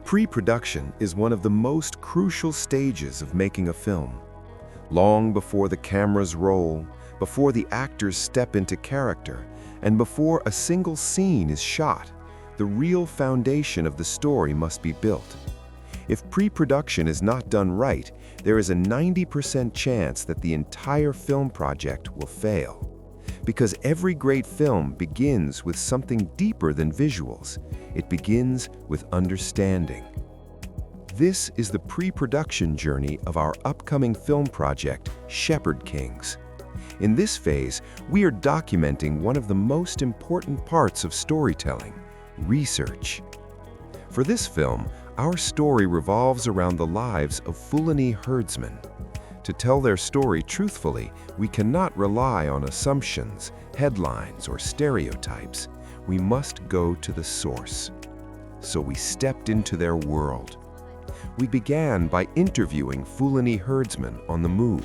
Pre-production is one of the most crucial stages of making a film. Long before the cameras roll, before the actors step into character, and before a single scene is shot, the real foundation of the story must be built. If pre-production is not done right, there is a 90% chance that the entire film project will fail. Because every great film begins with something deeper than visuals. It begins with understanding. This is the pre-production journey of our upcoming film project, Shepherd Kings. In this phase, we are documenting one of the most important parts of storytelling, research. For this film, our story revolves around the lives of Fulani herdsmen. To tell their story truthfully, we cannot rely on assumptions, headlines, or stereotypes. We must go to the source. So we stepped into their world. We began by interviewing Fulani herdsmen on the move,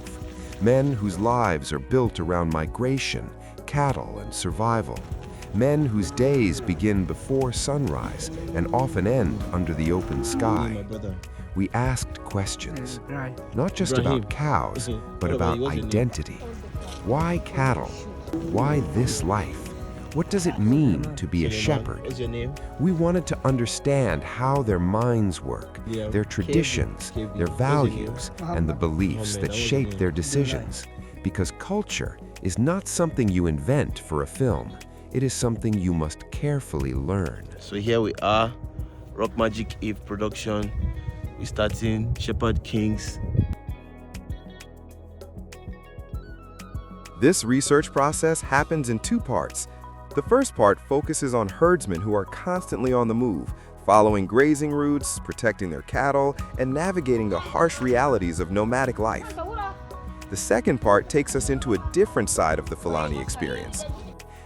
men whose lives are built around migration, cattle, and survival, men whose days begin before sunrise and often end under the open sky. We asked questions, not just about cows, but about identity. Why cattle? Why this life? What does it mean to be a shepherd? What's your name? We wanted to understand how their minds work, their traditions, their values, and the beliefs that shape their decisions. Because culture is not something you invent for a film. It is something you must carefully learn. So here we are, Rock Magic Eve production. We're starting Shepherd Kings. This research process happens in two parts. The first part focuses on herdsmen who are constantly on the move, following grazing routes, protecting their cattle, and navigating the harsh realities of nomadic life. The second part takes us into a different side of the Fulani experience.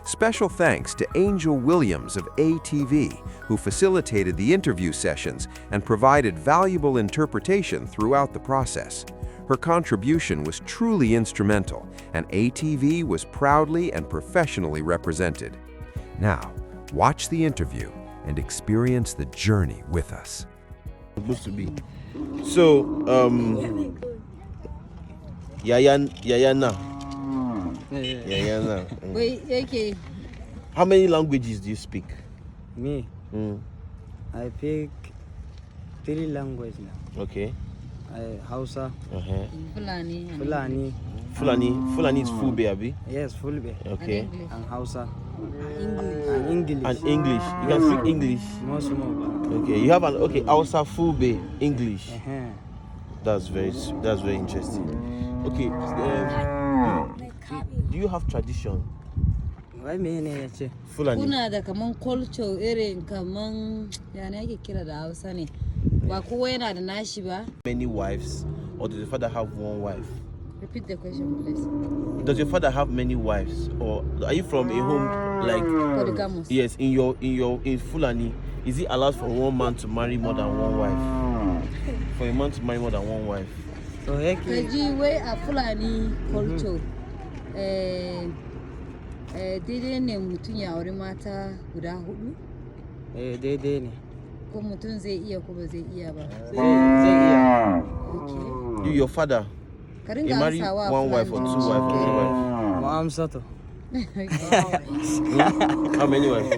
Special thanks to Angel Williams of ATV, who facilitated the interview sessions and provided valuable interpretation throughout the process. Her contribution was truly instrumental, and ATV was proudly and professionally represented. Now, watch the interview and experience the journey with us. Supposed to be. So, Yayana. Okay. How many languages do you speak? Me? I speak 3 languages now. Okay. Hausa, Fulani. Fulani is Fulbe, Abi? yes, Fulbe, Okay. and Hausa, English. and English. And English. You can speak English. More. Okay. You have an Hausa, Fulbe, English. Uh-huh. That's very interesting. Okay. Do you have tradition? Why me ne yace? Fulani. Kuna da kaman culture irin kaman yana ake kira da Hausa ne. Ba kowa yana da nashi ba. Many wives, or does your father have one wife? Repeat the question, please. Does your father have many wives, or are you from a home like? Polygamous. Yes, in Fulani, is it allowed for one man to marry more than one wife? For a man to marry more than one wife? So yake Kaji wai a Fulani culture. Daidai ne mutum ya auri mata guda 4? daidai ne. Ko mutum zai iya ko ba zai iya ba. Zai iya. Okay. Your father, Ka he ringa married amsawa one wife or 2 wives or 3 wives? Mu amsa to. How many wives?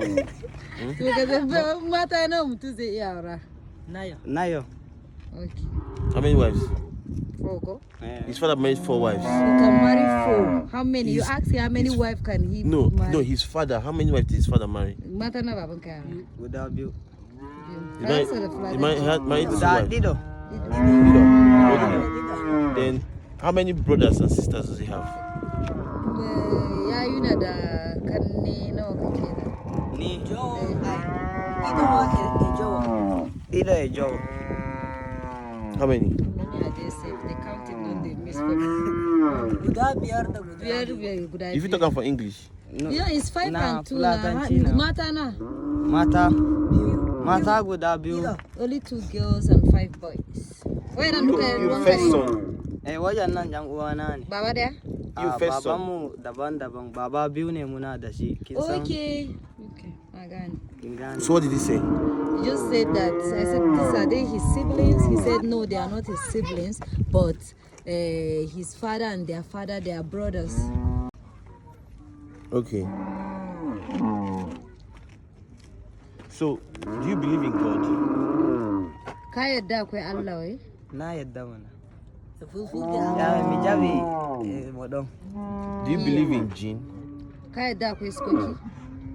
To ka zaba mata nawa mutum zai iya aura? Nayo. Okay. How many wives? 4 ko? His father married 4 wives. He can marry 4. How many? You ask how many wives can he marry? No, his father. How many wives did his father marry? Mata na baban ka. Guda biyu. He married 2 Da wives. dido. Okay. Then, how many brothers and sisters does he have? Ya yuna da kanne nawa kake da? Ni. Ido e Joe. How many? Yeah, they say they counted on the misfit. Guda biyar da guda. Guda If you talk for English, No. Yeah, it's 5 Na and 2 Fulatanci na. na. Mata na. Mata guda biyu. Only 2 girls and 5 boys. Wai nan duka your ruwan first kare. son. Wajen nan jan uwana ne. Baba daya? You first son. Babanmu daban-daban. Baba biyu ne muna da shi. Kin san? Okay. I got it. Kin gane? So what did he say? He just said that. I said, these are they his siblings? He said, no, they are not his siblings, but his father and their father, they are brothers. Okay. So, do you believe in God? Ka yadda akwai Allah wai? Na yadda mana. Ya mi jabi modon. Do you believe in jinn? Ka yadda akwai iskoki?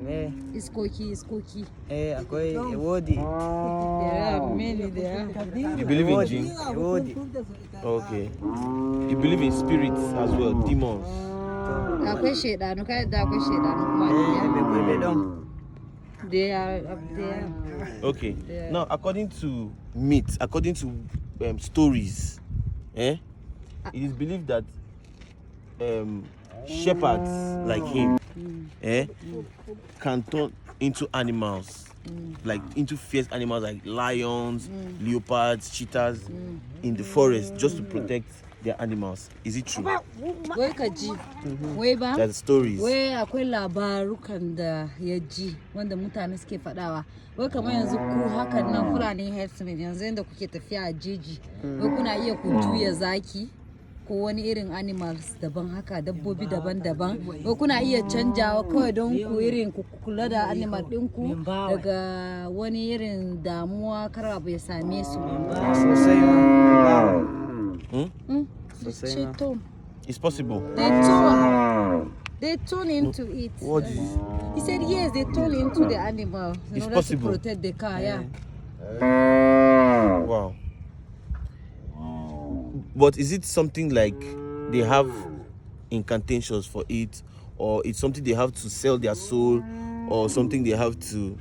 Me? Iskoki. Akwai ewodi. There are many there. You believe in jinn? Ewodi. Okay. You believe in spirits as well, demons? Akwai shaidanu, ka yadda akwai shaidanu kuma. Be don. They are up there. Okay. Now, according to myths, according to stories, it is believed that shepherds like him can turn into animals, like into fierce animals like lions, leopards, cheetahs in the forest just to protect their animals. Is it true? Wai ka ji, wai ba? That's stories. Wai akwai labarukan da ya ji wanda mutane suke faɗawa. Wai kamar yanzu ku hakan nan Fulani Herdsmen yanzu yanda kuke tafiya a jeji. Wai kuna iya ku juya zaki ko wani irin animals daban haka, dabbobi daban-daban. Wai kuna iya canjawa kawai don ku irin ku kula da animal ɗinku daga wani irin damuwa kar abu ya same su. Sosai ma. It's possible. They turn into it. What is? He said yes, they turn into the animal in It's order possible. to protect the car. Yeah. Wow. But is it something like they have incantations for it, or it's something they have to sell their soul, or something they have to?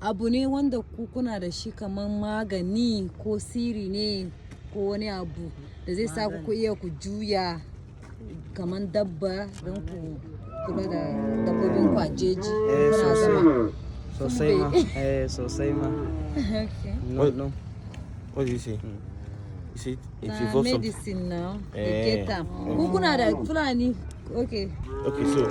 Abu ne wanda ku kuna da shi kaman magani ko siri ne ko wani abu da zai sa ku iya ku juya kaman dabba don ku kula da dabbobin ku a jeji. Kuna zama. Sosai ma. Sosai ma. Okay. No. What did you say? You see, it Nah, involves some. medicine now. They get them. Ku kuna da Fulani. Okay. Okay, so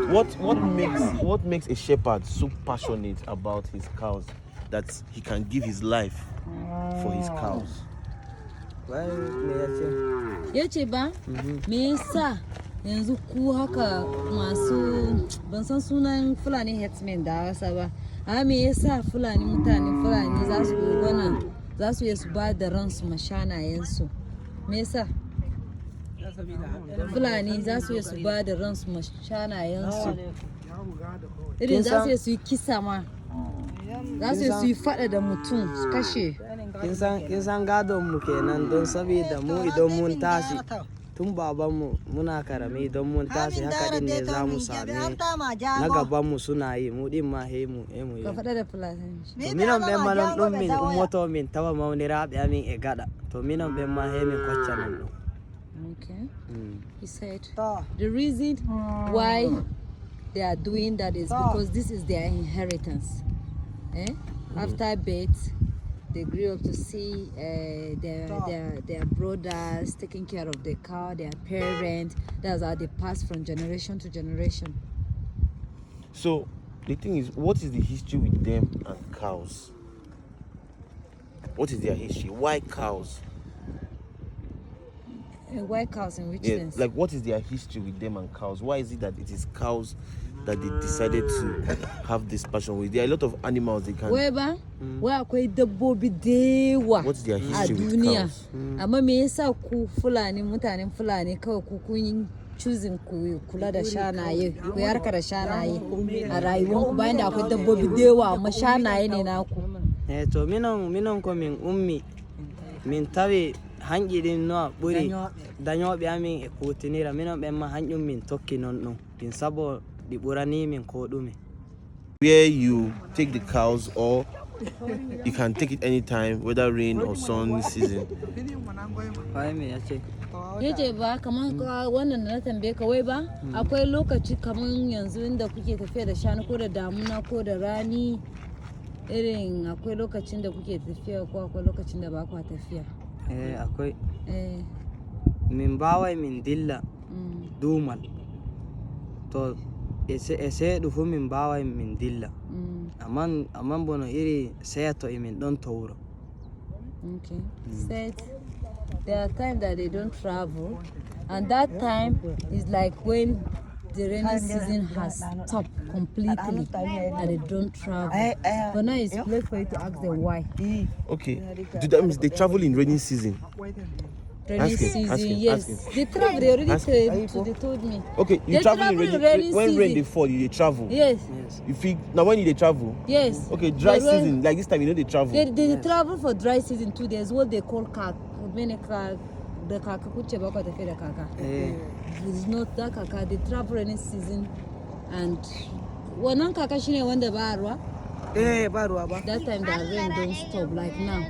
what makes a shepherd so passionate about his cows that he can give his life for his cows? Wai me yace? Yace ba? Me yasa yanzu ku haka masu ban san sunan Fulani Herdsmen da Hausa ba. Amma me yasa mutanen Fulani za su iya su ba da ransu mashanayensu? Me yasa? Fulani za su iya su ba da ransu mashanayensu. Irin za su iya su yi kisa ma. Za su iya su yi faɗa da mutum su kashe. Kin san gadon mu kenan don saboda mu idan mun tashi tun babanmu muna karami idan mun tashi haka din ne za mu same na gaban mu suna yi mu din ma he mu yi. Ka faɗa da Fulani. To minon ben ma non ɗum min ummoto min tawa mawniraaɓe amin e gaɗa to minon ben ma he min kocca non ɗum. Okay. He said the reason why they are doing that is because this is their inheritance. After birth, they grew up to see their brothers taking care of the cow, their parents. That's how they pass from generation to generation. So the thing is, what is the history with them and cows? What is their history? Why cows? And why cows in which Yeah, sense? like what is their history with them and cows? Why is it that it is cows that they decided to have this passion with? There are a lot of animals they can. Weba, where akwai dabbobi dewa What's their a history with duniya. cows? Amma me yasa ku Fulani mutanen Fulani kawai ku kun choosing ku kula da shanaye, ku yarka da shanaye a rayuwanku bayan da akwai dabbobi dewa amma shanaye ne naku. To minon ko min ummi min tawi hanƴiɗin no ɓuri dañoɓe amin e kutinira minon ɓen ma hanƴum min tokki non ɗum ɗin sabo ɗi ɓurani min ko ɗume. Where you take the cows, or you can take it anytime, whether rain or sun season. Wai me yace? Yace ba kamar wannan da na tambaye ka wai ba akwai lokaci kamar yanzu inda kuke tafiya da shanu ko da damuna ko da rani irin akwai lokacin da kuke tafiya ko akwai lokacin da ba ku tafiya. Akwai min bawai min dilla duumal to ese ɗufu min mbawa min dilla amman bono iri seeto emin ɗon towro. Okay. Said there are times that they don't travel, and that time is like when the rainy season has stopped completely and they don't travel. But now it's place for you to ask them why. Okay. Do that means they travel in rainy season? Rainy season, yes. They travel, they already told me. Okay, you They travel in travel in rainy rainy when rain season. they fall, you travel. Yes, You feel now when you they travel. yes. Okay, dry But when- season like this time you know they travel. They travel for dry season too. There's what they call kak. The kaka kuche bako tafi da kaka. It's not that kaka. They travel rainy season, and wannan kaka shine wanda ba ruwa. Ba ruwa ba. That time the rain don't stop like now.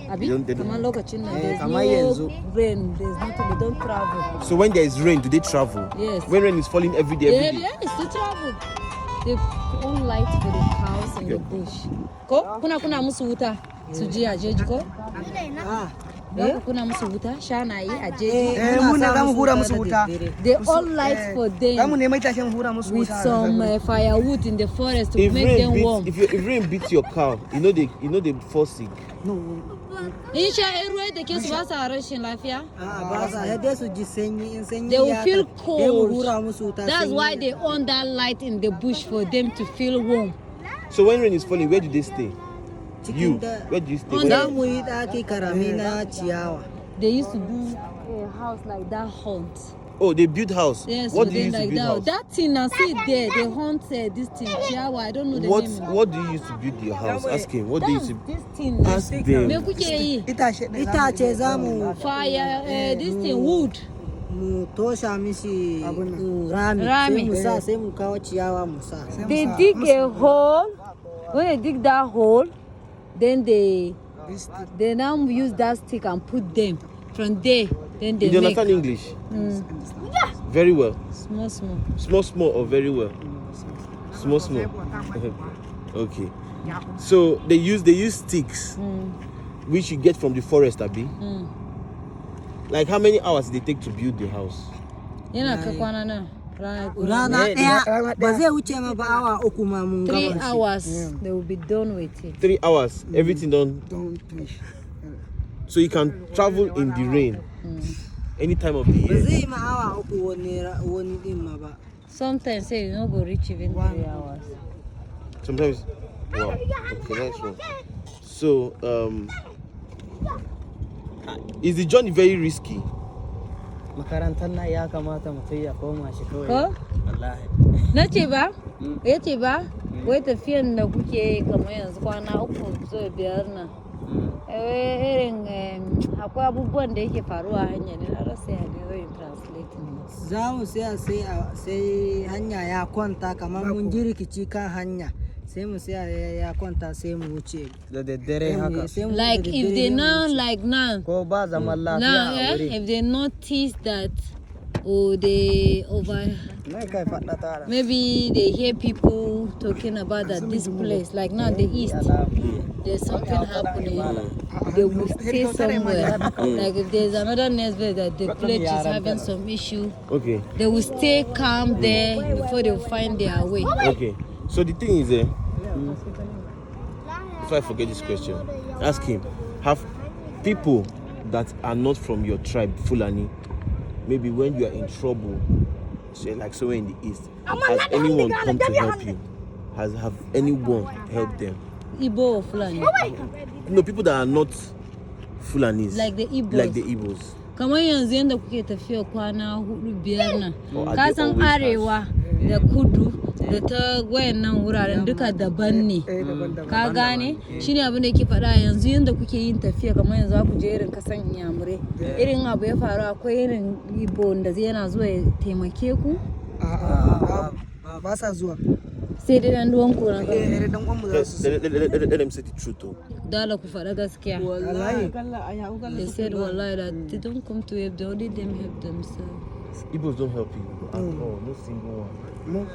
Abi, They don't- kamar lokacin nan there's kamar no yanzu. rain. There's nothing. They don't travel. So when there is rain, do they travel? Yes. When rain is falling every day, every day. Yes, they travel. They own light for the cows in the bush. Ko kuna musu wuta su je a jeji ko? Baka kuna musu wuta shanaye a jeji. Mu ne zamu hura musu wuta. They all light for them Zamu nemi itacen hura musu with wuta. some firewood in the forest to If make rain them beats, warm. if rain beats your cow, you know they fall sick. In sha ruwa da ke su ba sa rashin lafiya. Ba sa yadda su ji sanyi in sanyi They will ya feel ta- sai mu hura cold. musu wuta. That's sanyi why ya- they own that light in the bush for them to feel warm. So when rain is falling, where do they stay? You, Cikin da- where do you stay? On Where- Za mu yi ɗaki karami na ciyawa. They used to do a house like that hunt. Oh, they build house. Yes, What for do you them use to like build that. house? That thing now see it there. They hunt this thing. Chihuahua. I don't know the name. What do you use to build your house? Ask him. What do you That's use to this thing. ask Me them? kuke yi? Itace za mu Fire. This thing wood. mu tosha mishi rami Rami. sai mu kawo ciyawa mu sa. They dig a hole. When they dig that hole, then they now use that stick and put them. From there, then they You do make understand English? Very well. small. Small or very well? Small. Okay. So they use sticks, which you get from the forest, Abi. Like how many hours did they take to build the house? Yana kai kwana nan. Rana ɗaya ba zai wuce ma ba awa uku ma mun 3 gama shi. hours, they will be done with it. 3 hours, everything done. So you can travel in the rain any time of the Ba year. zai ma awa uku wani din ma ba. Sometimes say you not go reach even 3 hours. Sometimes. Wow. Okay, nice one. So is the journey very risky? Makarantar na ya kamata mutum ya koma shi kawai. Ko? Wallahi. Na ce ba? Ya ce ba? Wai tafiyan da kuke kamar yanzu kwana 3 zuwa 5 nan. Irin akwai abubuwan da yake faruwa a hanya ne na rasa ya ne zai translating. Za mu sai hanya ya kwanta kamar mun ji rikici kan hanya. Sai mu saya ya kwanta sai mu wuce. Da daddare haka. Like if they now like now. Ko ba zaman lafiya Now, a wuri. if they notice that, or they maybe they hear people talking about that this place, like now the east, there's something happening, they will stay somewhere. Like if there's another next place that the place is having some issue, Okay. they will stay calm there before they find their way. Okay. So the thing is, if I forget this question, ask him. Have people that are not from your tribe, Fulani, maybe when you are in trouble, say like somewhere in the east, has anyone come to help you? Have anyone helped them? Igbo or Fulani? No, people that are not Fulanis. Like the Igbos. Like the Igbos. Kamar yanzu yadda kuke tafiya kwana 4-5 nan, Or are ka they san always arewa da kudu da ta wayannan wuraren duka daban ne, ka gane shine abin da yake faɗa yanzu yadda kuke yin tafiya kamar yanzu za ku je irin kasan Inyamurai, irin abu ya faru akwai irin Igbo da zai yana zuwa ya taimake ku Ba sa zuwa. sai dai dan duwan ku na Dan uwan mu za su. Let them say the truth, though. dala ku faɗa gaskiya. Wallahi. They said wallahi that they don't come to help, they only them help themselves. Igbos don't help you at all, no single one.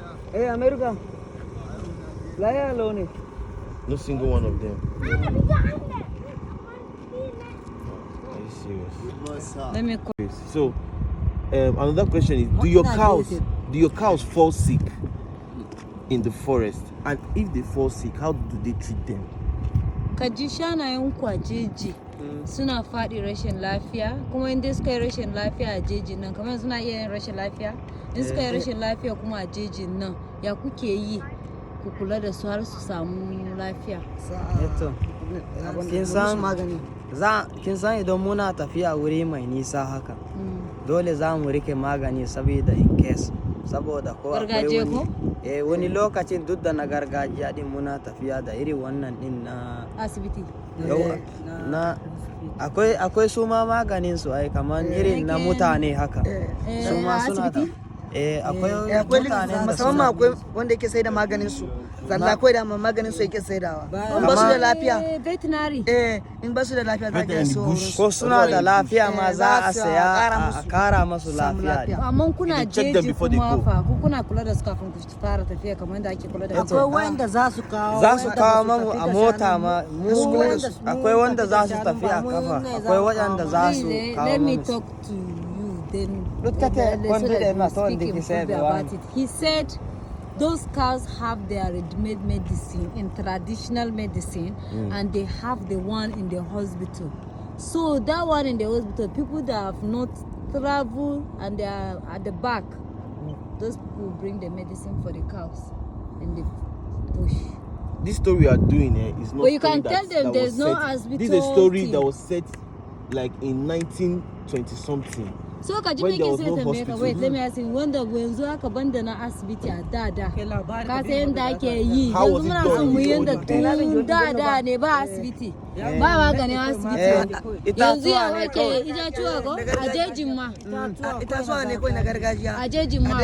America. Laya alone. No single one of them. Are you serious? Let me call. So, another question is: do your cows fall sick in the forest? And if they fall sick, how do they treat them? Kaji shanayen ku a jeji suna faɗi rashin lafiya, kuma in suka yi rashin lafiya a jejin nan kamar suna iya yin rashin lafiya, in suka yi rashin lafiya kuma a jejin nan ya kuke yi ku kula da su har su samu lafiya? kin san idan muna tafiya wuri mai nisa haka dole za mu rike magani saboda in case, saboda ko gargajiya ko wani lokacin duk da na gargajiya din muna tafiya da irin wannan din na asibiti na akwai su ma maganin su ai kamar irin na mutane haka su ma suna da akwai mutane musamman akwai wanda yake sai da maganin su zalla akwai da maganin su yake saidawa in ba su da lafiya veterinary in ba su da lafiya za ka so ko suna da lafiya ma za a saya a kara masu lafiya. Amma kuna jeji kuma fa ku kuna kula da su kafin ku fara tafiya kamar da ake kula da su? Akwai wanda za su kawo mamu a mota ma akwai wanda za su tafi a kafa akwai wanda za su kawo let me talk to you then look at about it. He said those cows have their ready-made medicine in traditional medicine and they have the one in the hospital. So that one in the hospital, people that have not traveled and they are at the back, those people bring the medicine for the cows in the bush. This story we are doing is not. But you can tell them there's no hospital. This is a story that was set like in 1920 something. So ka ji me ke sai tambaye ka, wait, let me ask you, wanda yanzu aka banda na asibiti a da ka san yanda ake yi, yanzu muna son mu yanda tun da ne ba asibiti ba maganin asibiti yanzu ya wake itatuwa ko a jejin ma itatuwa ne kawai na gargajiya a jejin ma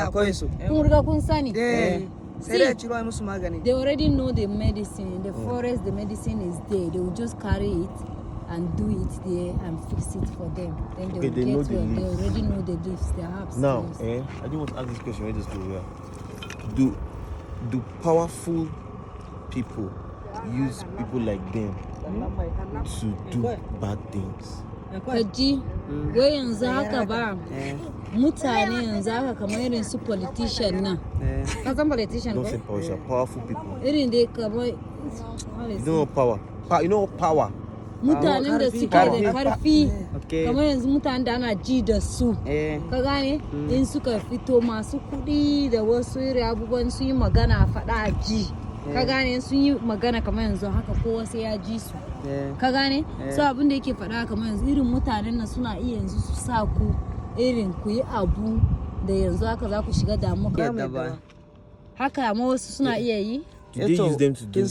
akwai su kun riga kun sani. See, they already know the medicine in the forest. The medicine is there. They will just carry it and do it there and fix it for them. Then they will get well. They already know the leaves, the herbs. Now, I do want to ask this question. Where just go here? Do powerful people use people like them to do bad things? Kaji, wai yanzu haka ba mutane yanzu haka kamar irin su politician nan. Ka san politician ko? Don't say politician, powerful people. Irin dai kamar you know power. You know power. Mutanen da suke da karfi kamar yanzu mutanen da ana ji da su ka gane in suka fito masu kuɗi da wasu irin abubuwan su yi magana faɗa a ji ka gane sun yi magana kamar yanzu haka kowa sai ya ji su ka gane so abin da yake faɗa kamar yanzu irin mutanen nan suna iya yanzu su sa ku irin ku yi abu da yanzu haka za ku shiga damuwa haka amma wasu suna iya yi. Did they use them to do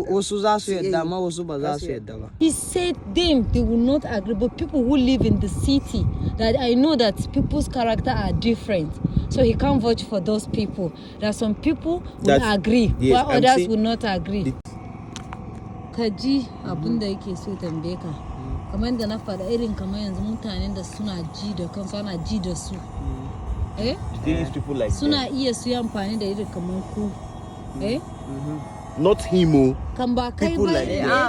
wasu za su yadda amma wasu ba za su yadda ba. He said them, they will not agree, but people who live in the city, that I know that people's character are different, so he can't vote for those people. There are some people will agree, while others will not agree. Kaji abin da yake so tambaye ka, kamar da na faɗa irin kamar yanzu mutanen da suna ji da kansu ana ji da su. Suna iya su yi amfani da irin kamar ku. Not him. Kan ba kai ba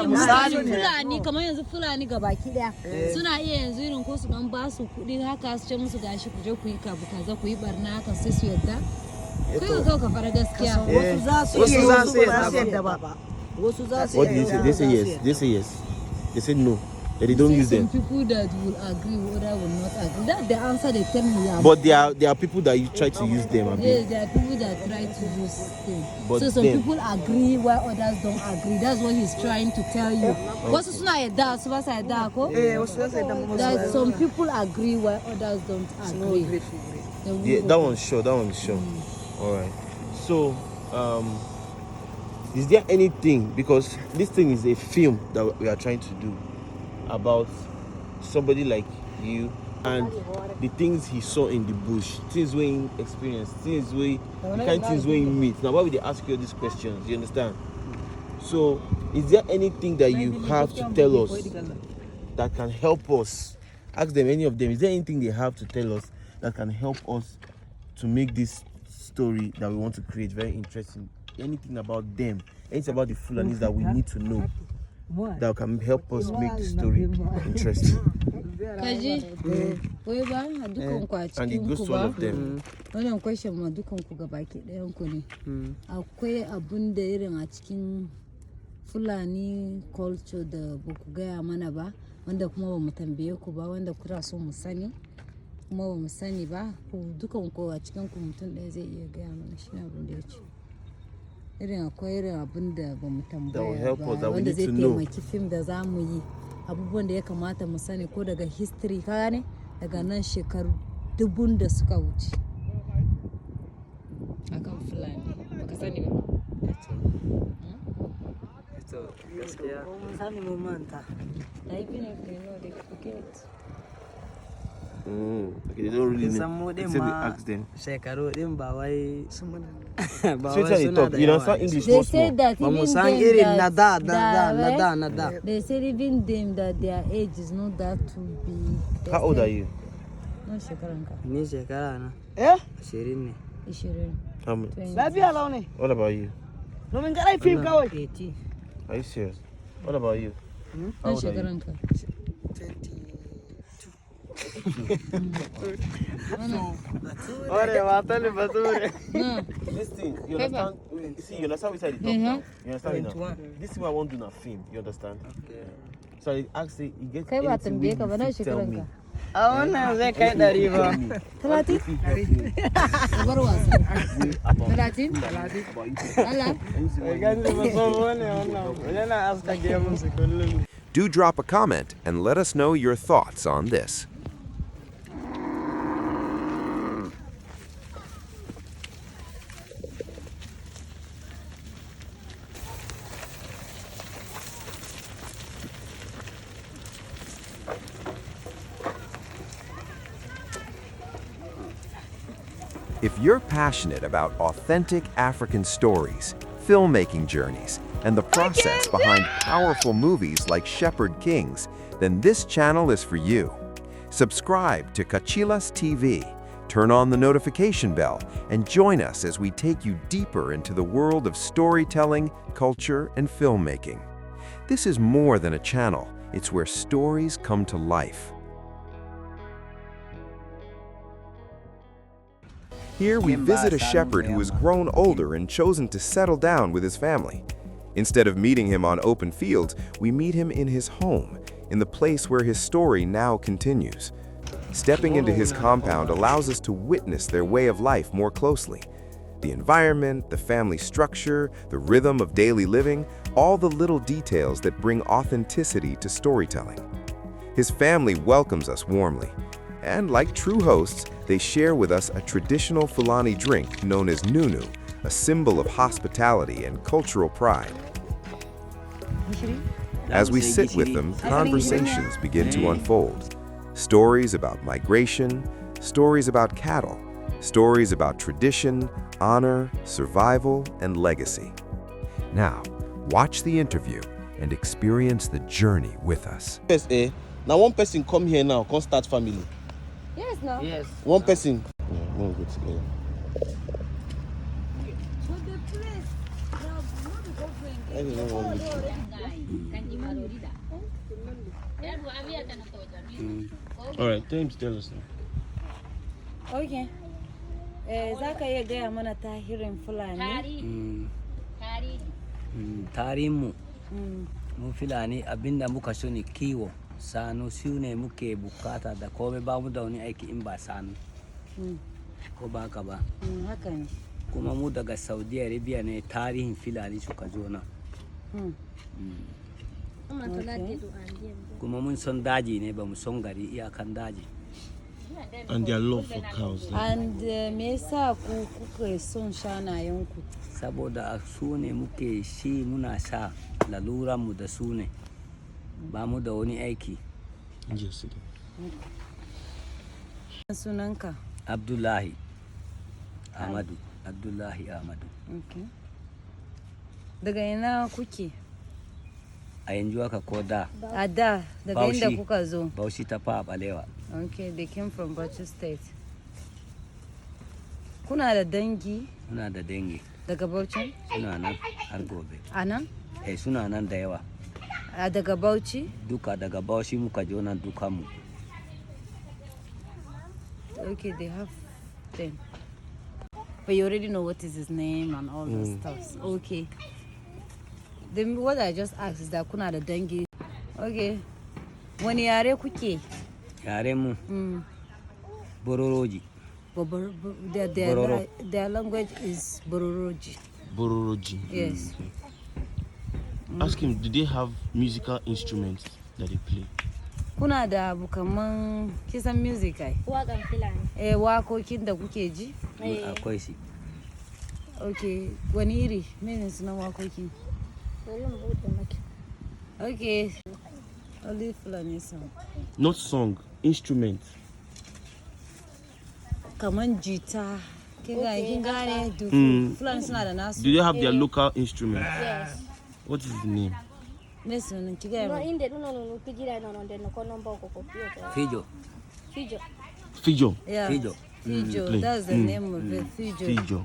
misali Fulani kamar yanzu Fulani gabaki daya suna iya yanzu irin ko su dan ba su kuɗi haka su ce musu gashi ku je ku yi kabu kaza ku yi barna haka sai su yadda. Kai ka fara gaskiya. Wasu za su yadda ba. Wasu za su yadda. They say yes. They say yes. They say no. That they don't use them. Some people that will agree, others will not agree. That's the answer they tell me. But there are people that you try to use them. Yes, there are people that try to use them. But so some people agree while others don't agree. That's what he's trying to tell you. What's that? That some people agree while others don't agree. Yeah, that one's sure. That one's sure. All right. So, is there anything, because this thing is a film that we are trying to do about somebody like you and the things he saw in the bush, things where he experienced, the kind of things where he meet. Now, why would they ask you all these questions? You understand? So, is there anything that you have to tell us that can help us? Ask them, any of them, is there anything they have to tell us that can help us to make this story that we want to create very interesting? Anything about them, anything about the Fulanis that we need to know that can help us make the story interesting. Kaji, wai ba a dukan ku a And it cikin goes ku to all ba. of them. Wannan question ma dukan ku gabaki ɗayan ku ne. Akwai abun da irin a cikin Fulani culture da ba ku gaya mana ba, wanda kuma ba mu tambaye ku ba, wanda kuna so mu sani, kuma ba mu sani ba, ku dukan ku a cikin ku mutum ɗaya zai iya gaya mana shi abin da ya ce. Irin akwai irin abun da ba mu tambaya ba, wanda zai taimaki fim da za mu yi. Abubuwan da ya kamata mu sani ko daga history ka gane daga nan shekaru dubun da suka wuce akan Fulani baka sani ba. gaskiya mun sani mun manta. Okay, they don't really know. Except we ask them. Shekaru din ba wai ba So wai talk. You understand English They more said small. that ba mu even san them irin that, na da. they said even them that their age is not that too big. How old are you? No shekaranka. Ni shekara na. 20 ne. 20. How many? 20. Lafiya lau ne. What about you? Domin garai fim kawai. 80. Are you serious? What about you? How No old are you? shekaranka. Ore watali bature. No. This thing, you understand? See, you understand which side you talk now? You understand it now? 21. This is what I want to do in a film. You understand? Okay. So I ask you, you get Kai ba anything tambaye ka ba, na you fit tell me. shekaranka. A wannan zai kai 100 ba. 30? Bar wasa. 30? Allah. Ganzi ba so ne wannan. Yana aska gemun su kullum. Do drop a comment and let us know your thoughts on this. If you're passionate about authentic African stories, filmmaking journeys, and the process behind powerful movies like Shepherd Kings, then this channel is for you. Subscribe to KachilasTV, turn on the notification bell, and join us as we take you deeper into the world of storytelling, culture, and filmmaking. This is more than a channel, it's where stories come to life. Here we visit a shepherd who has grown older and chosen to settle down with his family. Instead of meeting him on open fields, we meet him in his home, in the place where his story now continues. Stepping into his compound allows us to witness their way of life more closely. The environment, the family structure, the rhythm of daily living, all the little details that bring authenticity to storytelling. His family welcomes us warmly. And like true hosts, they share with us a traditional Fulani drink known as Nunu, a symbol of hospitality and cultural pride. As we sit with them, conversations begin to unfold. Stories about migration, stories about cattle, stories about tradition, honor, survival, and legacy. Now, watch the interview and experience the journey with us. Yes, now one person come here now, come start family. Yes, no. Yes. One person. Yeah, we'll go together. I don't know what we do. All right, tell him to tell us now. Okay. Za ka iya gaya mana tahirin Fulani? Tarihinmu mu Fulani abinda muka so ne kiwo. Sanu su ne muke bukata da komai ba mu da wani aiki in ba sanu. Ko ba ka ba? Haka ne. Kuma mu daga Saudi Arabia ne tarihin Fulani suka zo nan. Kuma mun son daji ne ba mu son gari iyakan daji. And their love for cows. And me yasa ku kuka son shanayenku? Saboda su ne muke shi muna sha laluran mu da su ne. Ba mu da wani aiki. Sunanka? Abdullahi Ahmadu. Abdullahi Ahmadu. Okay. Daga ina kuke? A yanzu haka ko da. A da, daga inda kuka zo? Bauchi ta fa balewa. Okay, they came from Bauchi State. Kuna da dangi? Muna da dangi. Daga Bauchi? Suna nan har gobe. A nan? Suna nan da yawa. daga Bauchi? Duka daga Bauchi muka je wannan duka mu. Okay, they have 10. But you already know what is his name and all those stuff. Okay. Then what I just asked is that kuna da dangi. Okay. Wani yare kuke? Yare mu. Bororoji. Their language is Bororoji. Bororoji. Yes. Okay. Ask him, do they have musical instruments that they play? Kuna da abu kaman kisan music ai? Waƙan Fulani. Wakokin da kuke ji? Akwai shi. Okay. Wani iri? Mene sunan wakoki? Okay. Only Fulani song. Not song, instrument. Kaman jita. Kin gane duk Fulani suna da nasu. Do they have their local instrument? Yes. What is the name? Listen, kiga No, inde no pigira no ndeno kono mboko kopio. Fijo. Fijo. Fijo. Yeah. Fijo. Fijo. That's the name of it. Fijo. Fijo.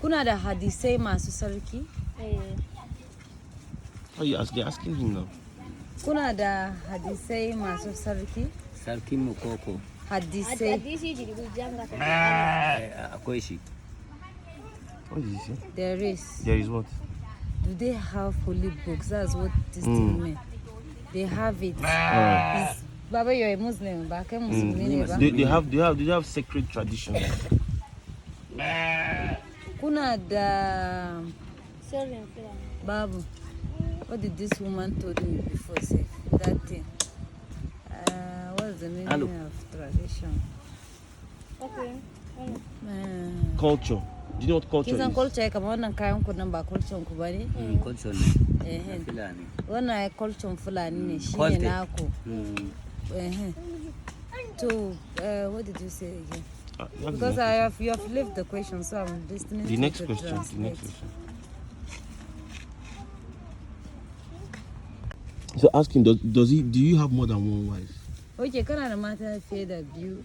Kuna da hadisai masu sarki? Oh, they're asking him now. Kuna da hadisai masu sarki? Sarkin mu koko. Hadisai. Hadisi jiribu janga. Akwai shi. What did he say? There is. There is what? Do they have holy books? That's what this thing meant. They have it. Baba, you're a Muslim. Ba kai musulmi ne ba? They have sacred traditions. Kuna da Sorry, Fulani. Babu. What did this woman told me before say? That thing. What's the meaning of tradition? Okay. Culture. Do you know what culture Kisan is? culture kamar wannan kayan ku nan ba culture ku bane? Culture ne. Fulani. Wannan ai culture Fulani ne shi ne Kolte. naku. So, what did you say again? Because you have left the question, so I'm listening The to next the question. The translate. next question. So ask him, do you have more than one wife? Okay, kana da mata fiye da biyu.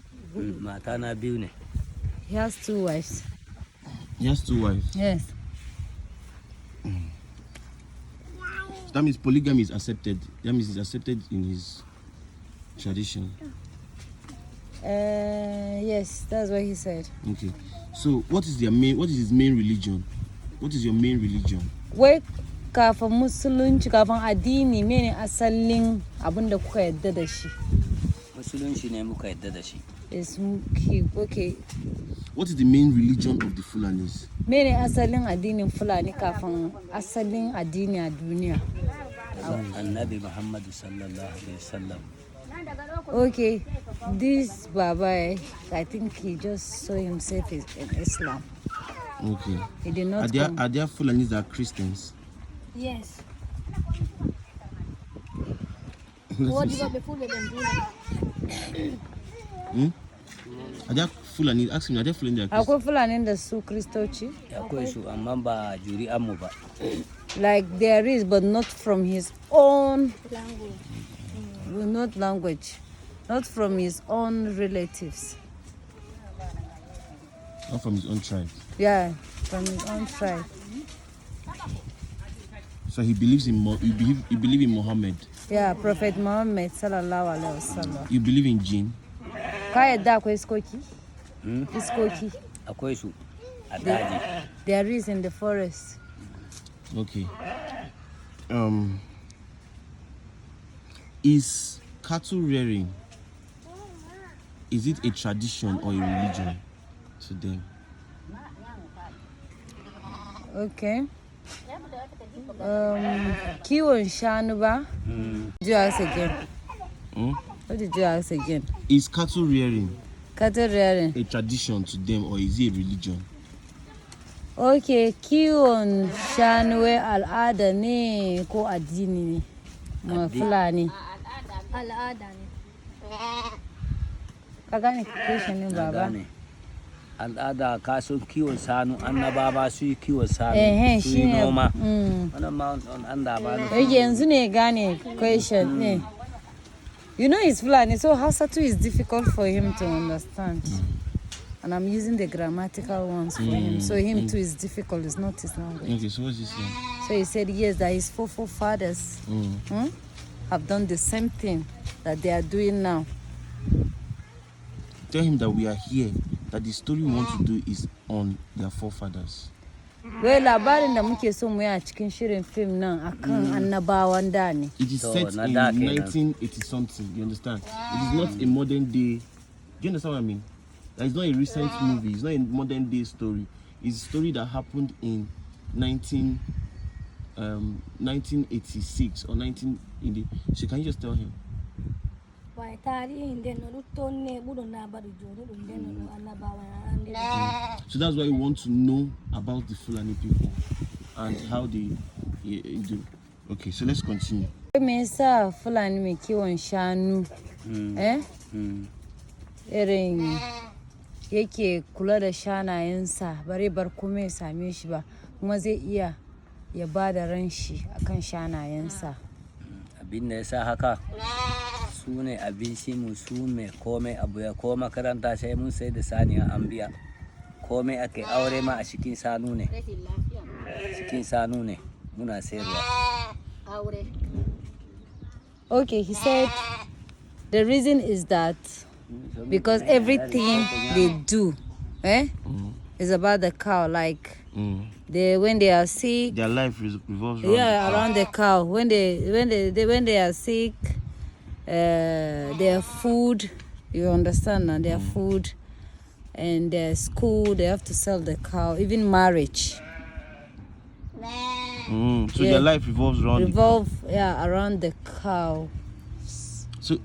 Mata na biyu ne. He has 2 wives. He has 2 wives. Yes. That means polygamy is accepted. That means it's accepted in his tradition. Yes, that's what he said. Okay. So what is his main religion? What is your main religion? Wai kafin musulunci kafin addini mene asalin abin da kuka yadda da shi? Musulunci ne muka yadda da shi. Is okay. What is the main religion of the Fulanis? Mene asalin addinin Fulani kafin asalin addini a duniya? Annabi Muhammadu sallallahu alaihi wasallam. Okay, this Baba, I think he just saw himself in Islam. Okay. He did not Are there Fulanis that are Christians? Yes. Let's What see. do you be full of them? Are there Fulani? Ask him. Are there Fulani that are Christians? Akwai Fulani da su Kristoci? Akwai su amma ba juri'an mu ba. Like there is, but not from his own Language. not language, not from his own relatives. Not from his own tribe. Yeah, from his own tribe. So he believes in you believe in Muhammad. Yeah, Prophet Muhammad sallallahu alaihi wasallam. You believe in jinn. Ka yadda akwai iskoki? Iskoki. Akwai su a daji. There is in the forest. Okay. Is cattle rearing, is it a tradition or a religion to them? Okay. Kiwon shanu ba? Did you ask again? What did you ask again? Is cattle rearing Cattle rearing. a tradition to them or is it a religion? Okay, kiwon shanu wai al'ada ne ko addini ne? Ma Fulani. Al'ada ne. Ka gane question din baba? Al'ada kasun kiwon sanu annaba su yi kiwon sanu su yi noma. Wannan ma an da ba ne. Yanzu ne gane question ne. You know he's Fulani, so Hausa too is difficult for him to understand. And I'm using the grammatical ones for him. So him too is difficult, it's not his language. Okay, so what's he saying? So he said, yes, that his forefathers have done the same thing that they are doing now. Tell him that we are here, that the story we want to do is on their forefathers. Well, labarin da muke so mu yi a cikin shirin film nan akan annabawan da ne. It is set in 1980 something, you understand? It is not a modern day. Do you understand what I mean? It's not a recent movie, it's not a modern day story. It's a story that happened in 1986 or 19 in the. So can you just tell him? So that's why we want to know about the Fulani people and how they do. Okay, so let's continue. Me yasa Fulani mai kiwon shanu irin yake kula da shanayensa bare bar kuma ya same shi ba kuma zai iya ya ba da ran shi akan shanayensa. Abin da yasa haka su ne abinci mu su mai komai abu ya ko makaranta sai mun sai da saniya an biya komai ake aure ma a cikin sanu ne muna sayarwa. Okay, he said the reason is that because everything they do is about the cow, like when they are sick, their life revolves around around the cow. When they are sick, their food, you understand, and their food and their school, they have to sell the cow. Even marriage. So their life revolves around around the cow. So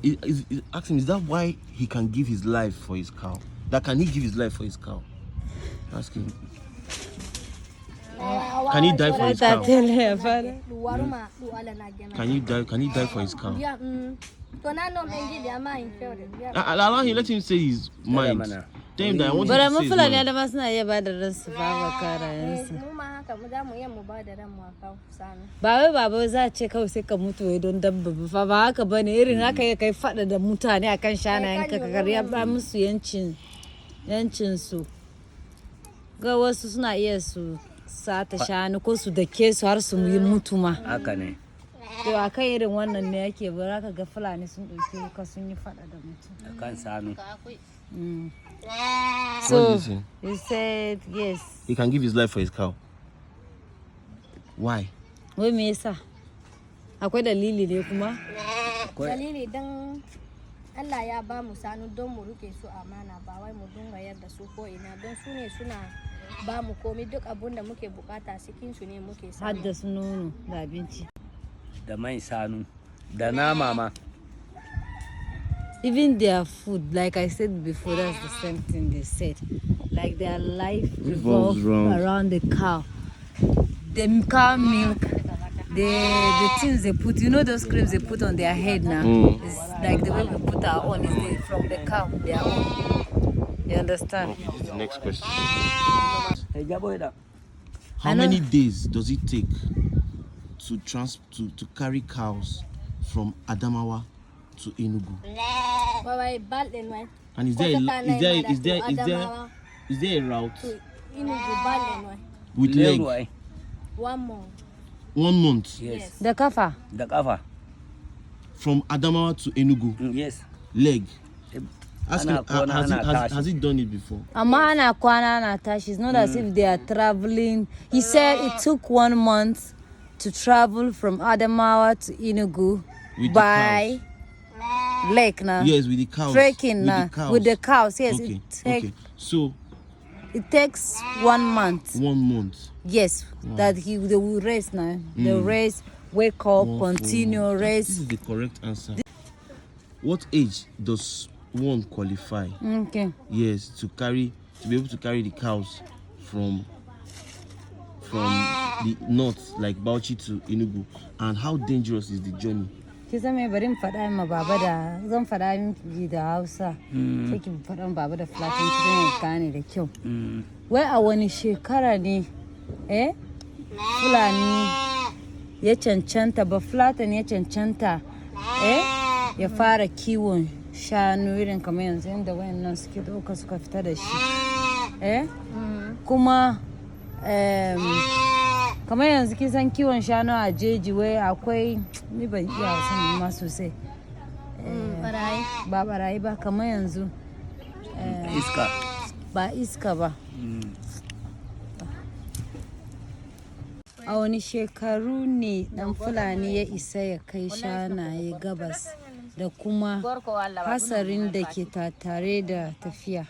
asking, is that why he can give his life for his cow? That can he give his life for his cow? Ask him. Can he die for his cow? Can he die for his cow? Allow him, let him say his mind. Tell him that I want to say his mind. Baba za ce kawai sai ka mutu wai don dabba fa ba haka bane irin haka ya kai fada da mutane akan shanayen ka kariya ba musu yancin su ga wasu suna iya su sata shanu ko su dake su har su yi mutu ma haka ne. To akan irin wannan ne yake ba ka ga Fulani sun dauke ka sun yi fada da mutum akan sanu. So he said yes, he can give his life for his cow. Why? Wai me yasa? Akwai dalili ne kuma? Dalili dan Allah ya ba mu sanu don mu rike su amana ba wai mu dunga yadda su ko ina don su ne suna ba mu komai duk abun da muke bukata cikin su ne muke samu. Hadda su nono da abinci. Da mai sanu da nama ma. Even their food, like I said before, that's the same thing they said. Like their life revolves around the cow. The cow milk, the things they put, you know those creams they put on their head now? It's like the way we put our own, is from the cow, their own. You understand? Okay, the next question. How I many days does it take to carry cows from Adamawa to Enugu? And is there a route with leg? 1 month. 1 month. Yes. The kafa. Da kafa. From Adamawa to Enugu. Yes. Leg. Ask him, has he done it before? Amana kwana na tashi. It's not as if they are traveling. He said it took 1 month to travel from Adamawa to Enugu by lake now. Yes, with the cows. Trekking now. With the cows, yes. Okay. So it takes 1 month. 1 month. Yes, that they will race now. They'll race, wake up, continue, race. This is the correct answer. What age does one qualify? Okay. Yes, to be able to carry the cows from the north, like Bauchi to Enugu, and how dangerous is the journey? Kisa me bari mu faɗa ma baba da zan faɗa miki da Hausa. Sai ki faɗa baba da Fulatanci don ya gane da kyau. Wai a wani shekara ne Fulani ya cancanta ba Fulatan ya cancanta ya fara kiwon shanu irin kamar yanzu inda wayannan suke ɗauka suka fita da shi. kuma kamar yanzu kin san kiwon shanu a jeji wai akwai ni ban iya san ma sosai ba barayi ba kamar yanzu iska ba iska ba a wani shekaru ne dan Fulani ya isa ya kai shanaye gabas da kuma hasarin da ke tattare da tafiya.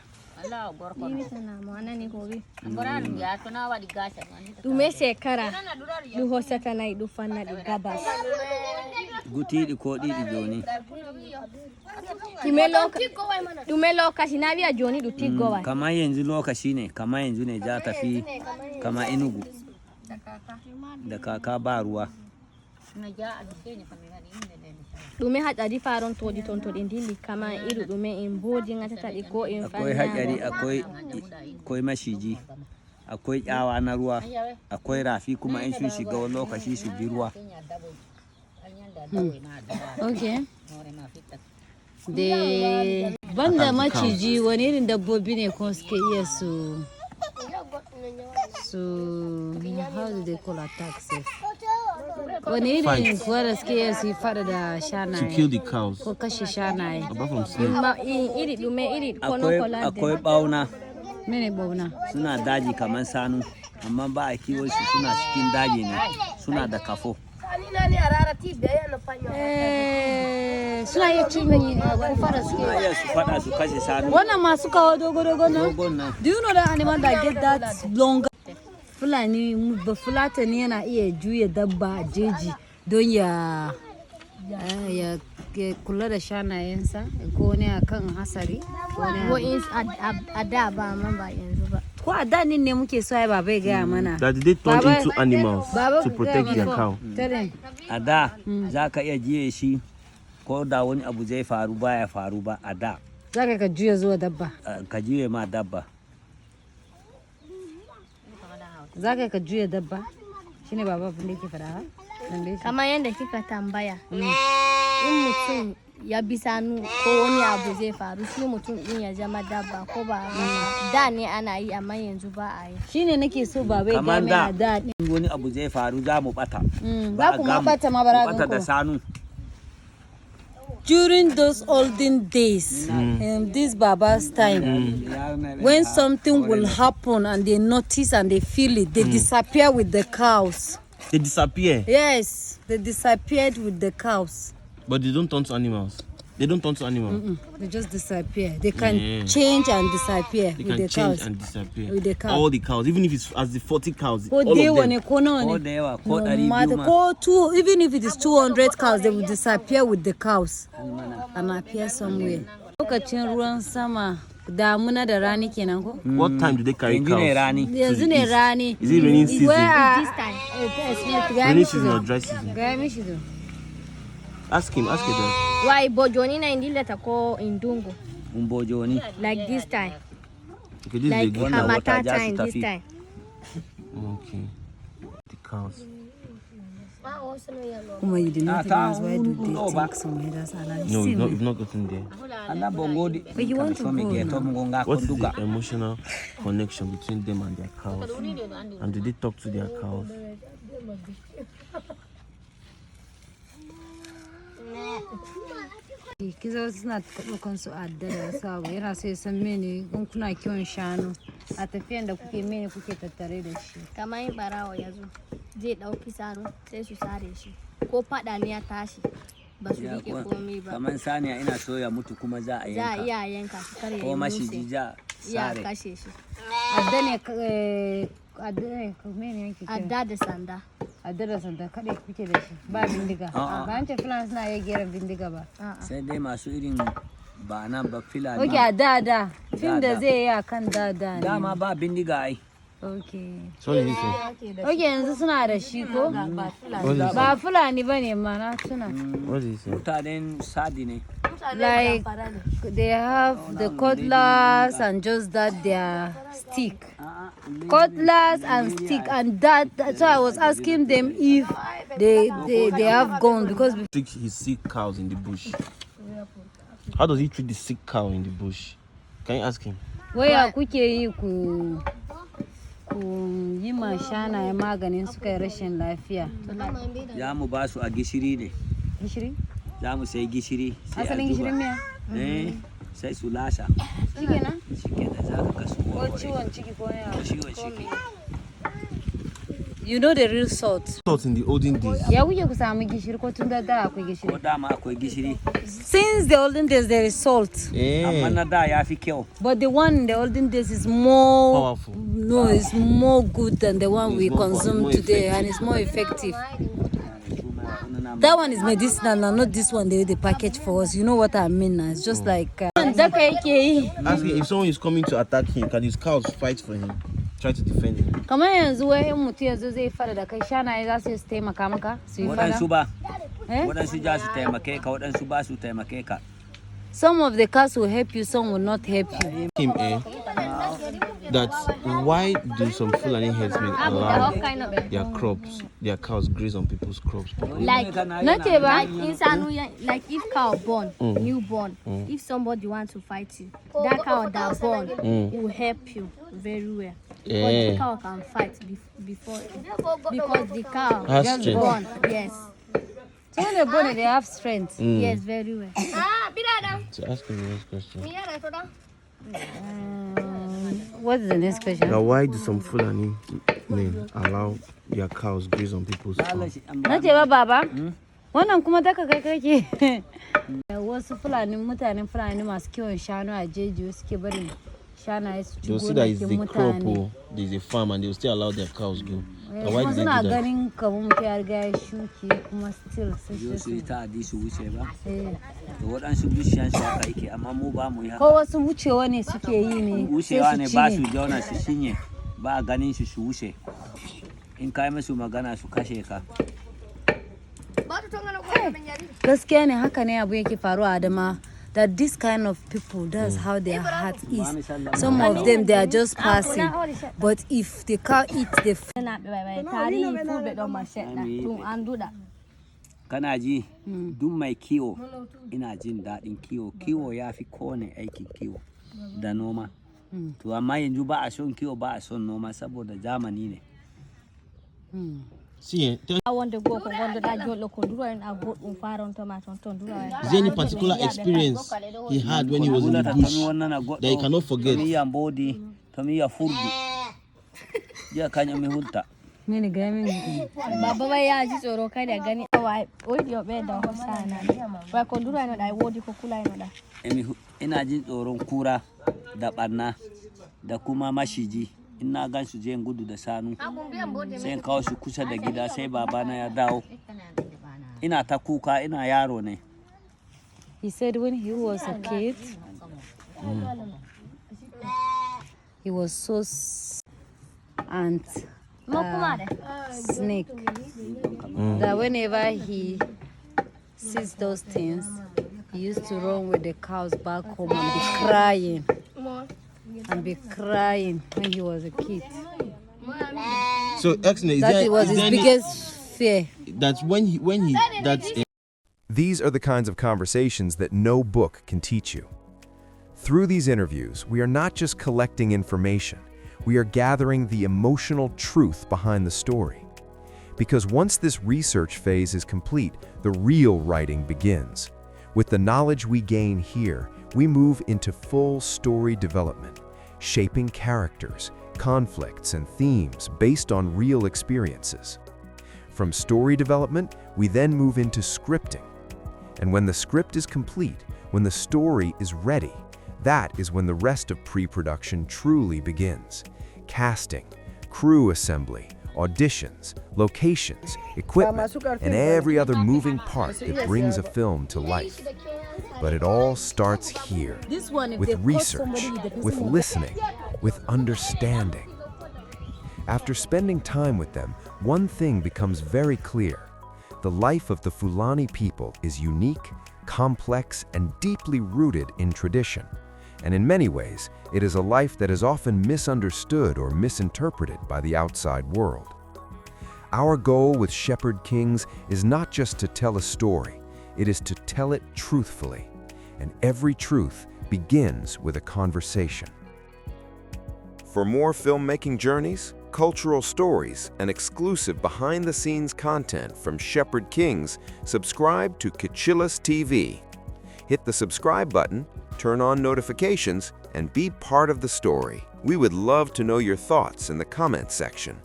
Dume shekara du hosata na idu fanna di gabas. Gutiɗi ko ɗiɗi joni. Dume lokaci na biya joni du tiggowa. Kamar yanzu lokaci ne, kamar yanzu ne za ta fi kama Enugu. Da kaka ba ruwa. Dume hatsari faron toji tontoɗi ndindi kama iru dume in boji ngatataɗi ko in akwai hatsari akwai mashiji akwai tsawa na ruwa akwai rafi kuma in sun shiga wani lokaci su bi ruwa. Okay. Da banda maciji wani irin dabbobi ne kuma suke iya su how do they call attacks? Wani irin kuwa da suke iya su yi fada da shanaye? To kill the cows. Ko kashe shanaye? Apart from snake. Akwai bauna. Mene bauna? Suna daji kamar sanu amma ba a kiwo shi suna cikin daji ne suna da kafo. Suna iya cin ko fara suke? Suna iya su fada su kashe sanu. Wannan masu kawo dogo-dogo nan? Dogon nan. Do you know that animal that get that long? Fulani Bafulatani yana iya juya dabba a jeji don ya kula da shanayensa ko ne akan hasari ko in a da ba man ba yanzu ba. Ko a da ne muke so ai baba ya gaya mana. That they turn into animals to protect their cow. A da za ka iya jiye shi ko da wani abu zai faru baya faru ba a da. Za ka juya zuwa dabba. Ka juye ma dabba. Za ka juya dabba shine baba abin da yake fara kamar yadda kika tambaya in mutum ya bi sanu ko wani abu zai faru shi mutum din ya zama dabba ko ba da ne ana yi amma yanzu ba a yi shine nake so baba ya ga mai da wani abu zai faru za mu bata za ku ma bata ma baragan ko da sanu. During those olden days, in this Baba's time, when something will happen and they notice and they feel it, they disappear with the cows. They disappear? Yes, they disappeared with the cows. But they don't turn to animals? They don't turn to animals? They just disappear. They can change and disappear with the cows. They can change and disappear. With the cows. All the cows, even if it's as the 40 cows, all of them. Even if it is 200 cows, they will disappear with the cows and appear somewhere. Lokacin ruwan sama damuna da rani kenan ko? What time do they carry cows? Yanzu ne rani. Is it raining season? This time. Raining season or dry season? Gaya mishi do. Ask him that. Why bojoni na indile tako indungu? Bojoni. Like this time. Okay, this like is the Hamata time, this time. Okay. The cows. Kuma you did not realize why do they take some headers and no, we've not gotten there. But you want to go now. What is the emotional connection between them and their cows? And do they talk to their cows? Kiza suna ɗaukan su adda da wasu abu yana sai san mene in kuna kiwon shanu a tafiyan da kuke mene kuke tattare da shi. Kamar yin barawa ya zo zai ɗauki sanu sai su sare shi ko faɗa ne ya tashi ba su riƙe komai ba. Kamar saniya ina so ya mutu kuma za a yanka. Za a iya yanka shi kar ya yi ko mashiji za ya kashe shi. Adda ne mene yake kira? Adda da sanda. Adda da sanda kaɗai kuke da shi ba bindiga. Ba an ce Fulani suna iya gera bindiga ba. Sai dai masu irin ba nan ba Fulani. Ok, a da. Fim da zai yi a kan da ne. Dama ba bindiga ai. Ok. So did he say? Ok, yanzu suna da shi ko? Ba Fulani ba ne ma na tuna. What did he say? Mutanen Sadi ne. Like they have the cutlass and just that their stick. Cutlass and stick and that. So I was asking them if they have guns because He sick cows in the bush. How does he treat the sick cow in the bush? Can you ask him? Waya kuke yi ku yi ma shanaye maganin suka yi rashin lafiya? Za mu ba su a gishiri ne. Gishiri? Za mu sai gishiri. Asalin gishirin miya? Sai su lasa. Shikenan? Shikenan za ka kasu. Ko ciwon ciki ko ya? Ciwon ciki. You know the real salt. Salt in the olden days. Ya kuke ku samu gishiri ko tun da akwai gishiri? Ko dama akwai gishiri. Since the olden days there is salt. Amma na da ya fi kyau. But the one in the olden days is more Powerful. No, it's more good than the one we consume today, and it's more effective. That one is medicinal, not this one they package for us. You know what I mean? It's just like Ask him if someone is coming to attack him, can his cows fight for him? Try to defend him. kamar yanzu wai in mutum yanzu zai fara da kai shanaye za su taimaka maka su yi fada. Waɗansu ba. Waɗansu za su taimake ka, waɗansu ba su taimake ka. Some of the cars will help you, some will not help you. Him, that why do some Fulani herdsmen allow their crops, their cows graze on people's crops? Like if cow born, newborn, if somebody wants to fight you, that cow that born will help you very well. But the cow can fight before because the cow Has just strength. born. Yes. So when they're born, they have strength. Yes, very well. So ask him the next question. What is the next question? Now, why do some Fulani men allow their cows graze on people's farms? Na ce ba baba? Wannan kuma daga kai kake. Wasu Fulani mutanen Fulani masu kiwon shanu a jeji suke barin shanaye su ci They'll see that it's gonakin the crop, mutane. there's a farm, and they'll still allow their cows go. Now, why Kuma do they suna do that? ganin kamar mutum ya riga ya shuki kuma still sai Zo su yi su. ta'adi su wuce ba. Eh. To waɗansu bishiyan su haka yake, amma mu ba mu yi haka. Ko wasu wucewa ne suke yi ne Wucewa sai ne su ba su cinye. jauna su shinye, ba a ganin su wuce. In kai musu magana su kashe ka. Gaskiya ne haka ne abu yake faruwa a Adamawa. That this kind of people, that's how their heart is. Some of them, they are just passing. But if the cow eats the Kana ji, duk mai kiwo ina jin daɗin kiwo. Kiwo ya fi kowane aikin kiwo da noma. To amma yanzu ba a son kiwo, ba a son noma saboda zamani ne. See, I want to go and I go is there any particular experience he had when he was in the bush that he cannot forget? Tamiya mbodi, tamiya furdu. Ya kanya mihulta. mini gaming. Baba bai ya ji tsoro kai da gani awa oi dio be da hosa na ba ko dura no da wodi ko kula no da Ina jin tsoron kura da barna da kuma mashiji. Ina gan su je gudu da sanu. Sai in kawo su kusa da gida sai babana ya dawo. Ina ta kuka ina yaro ne. He said when he was a kid, he was so and snake that whenever he sees those things, he used to run with the cows back home and be crying when he was a kid. So, excellent. That was his biggest fear. That's These are the kinds of conversations that no book can teach you. Through these interviews, we are not just collecting information, we are gathering the emotional truth behind the story. Because once this research phase is complete, the real writing begins. With the knowledge we gain here, we move into full story development, shaping characters, conflicts, and themes based on real experiences. From story development, we then move into scripting. And when the script is complete, when the story is ready, that is when the rest of pre-production truly begins. Casting, crew assembly, auditions, locations, equipment, and every other moving part that brings a film to life. But it all starts here, with research, with listening, with understanding. After spending time with them, one thing becomes very clear. The life of the Fulani people is unique, complex, and deeply rooted in tradition. And in many ways, it is a life that is often misunderstood or misinterpreted by the outside world. Our goal with Shepherd Kings is not just to tell a story, it is to tell it truthfully. And every truth begins with a conversation. For more filmmaking journeys, cultural stories, and exclusive behind-the-scenes content from Shepherd Kings, subscribe to KachilasTV. Hit the subscribe button, turn on notifications, and be part of the story. We would love to know your thoughts in the comments section.